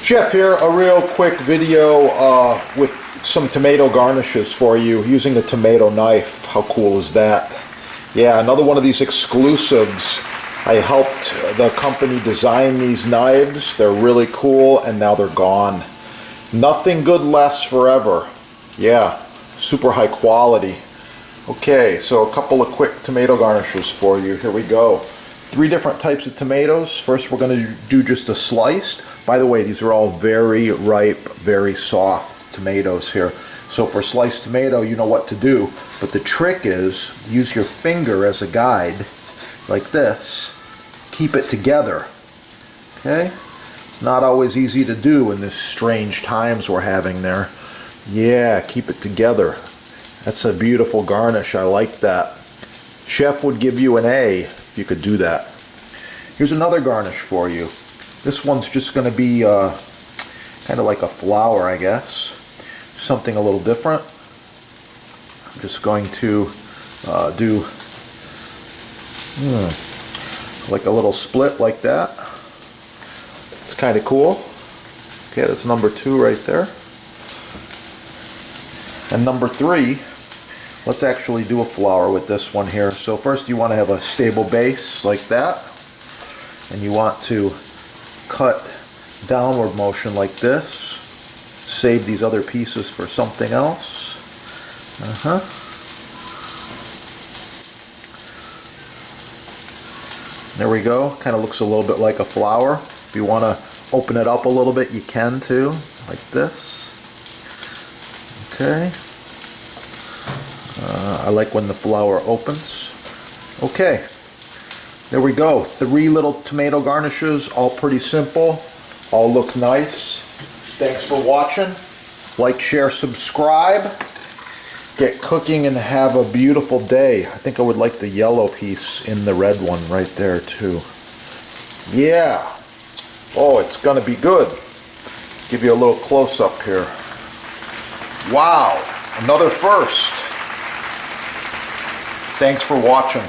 Jeff here, a real quick video with some tomato garnishes for you using the tomato knife. How cool is that? Yeah, another one of these exclusives. I helped the company design these knives. They're really cool and now they're gone. Nothing good lasts forever. Yeah, super high quality. Okay, so a couple of quick tomato garnishes for you. Here we go. 3 different types of tomatoes. First we're going to do just a sliced. By the way, these are all very ripe, very soft tomatoes here. So for sliced tomato, you know what to do. But the trick is, use your finger as a guide, like this. Keep it together. Okay? It's not always easy to do in this strange times we're having there. Yeah, keep it together. That's a beautiful garnish. I like that. Chef would give you an A if you could do that. Here's another garnish for you. This one's just going to be kind of like a flower, I guess. Something a little different. I'm just going to do like a little split like that. It's kind of cool. Okay, that's number 2 right there. And number 3, let's actually do a flower with this one here. So first you want to have a stable base like that. And you want to cut downward motion like this. Save these other pieces for something else. There we go. Kind of looks a little bit like a flower. If you want to open it up a little bit, you can too, like this. Okay. I like when the flower opens. Okay. There we go. 3 little tomato garnishes, all pretty simple. All look nice. Thanks for watching. Like, share, subscribe. Get cooking and have a beautiful day. I think I would like the yellow piece in the red one right there too. Yeah. Oh, it's gonna be good. Give you a little close-up here. Wow. Another first. Thanks for watching.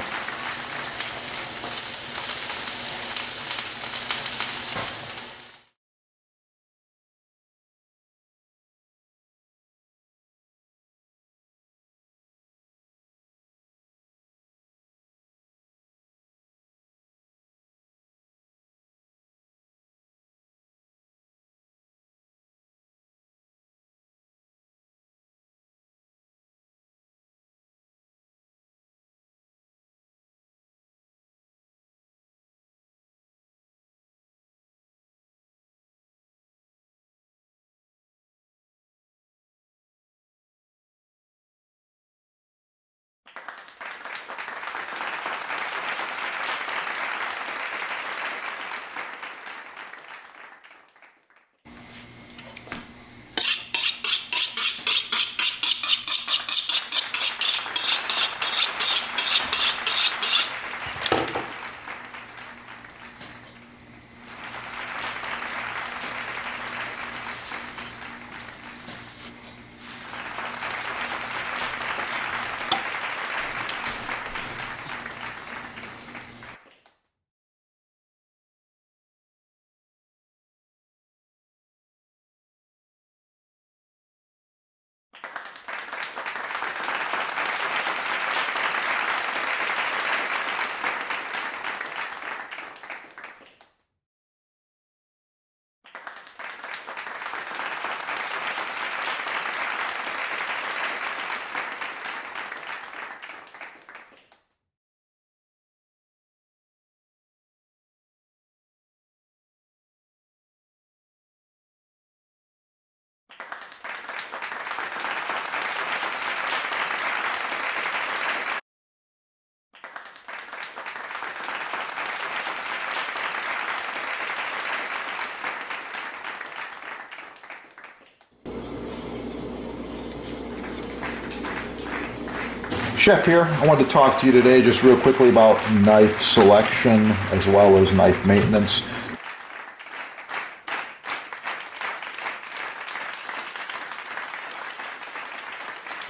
Chef here. I wanted to talk to you today just real quickly about knife selection as well as knife maintenance.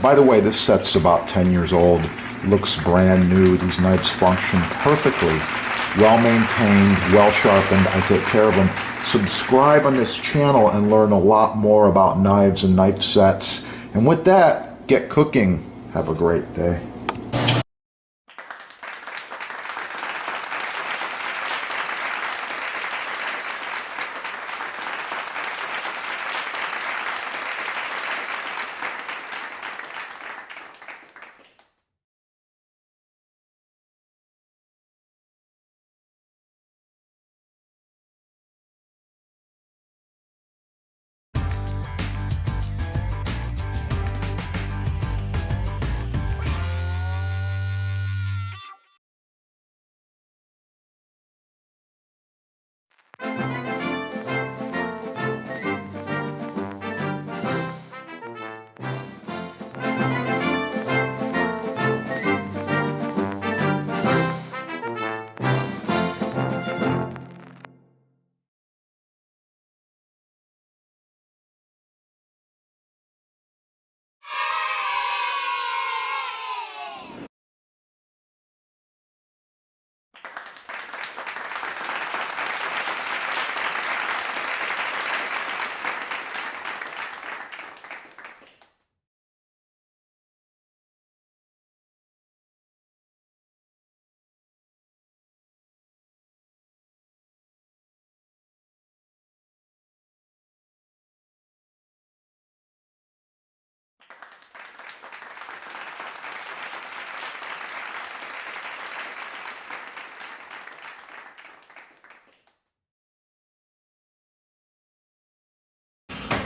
By the way, this set's about 10 years old. Looks brand new. These knives function perfectly. Well maintained, well sharpened. I take care of them. subscribe on this channel and learn a lot more about knives and knife sets. And with that, get cooking. Have a great day.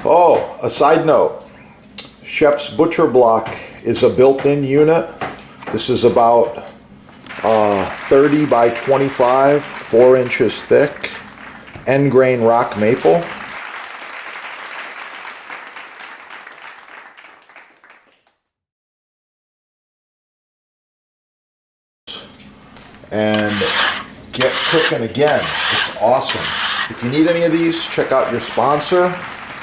Oh, a side note, Chef's Butcher Block is a built-in unit. This is about 30 by 25, 4 inches thick, end grain rock maple. And get cooking again. It's awesome. If you need any of these, check out your sponsor.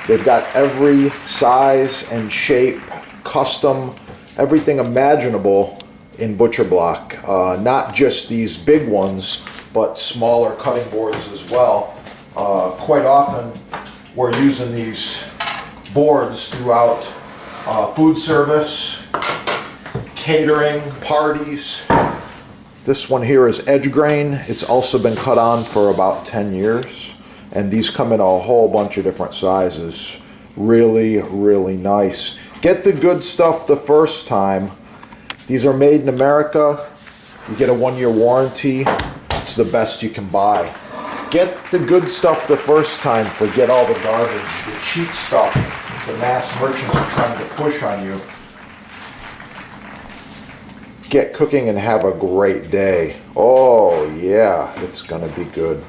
They've got every size and shape, custom, everything imaginable in Butcher Block. Not just these big ones, but smaller cutting boards as well. Quite often, we're using these boards throughout food service, catering, parties. This one here is edge grain. It's also been cut on for about 10 years. And these come in a whole bunch of different sizes. Really, really nice. Get the good stuff the first time. These are made in America. You get a 1-year warranty. It's the best you can buy. Get the good stuff the first time. Forget all the garbage, the cheap stuff the mass merchants are trying to push on you. Get cooking and have a great day. Oh yeah, it's gonna be good.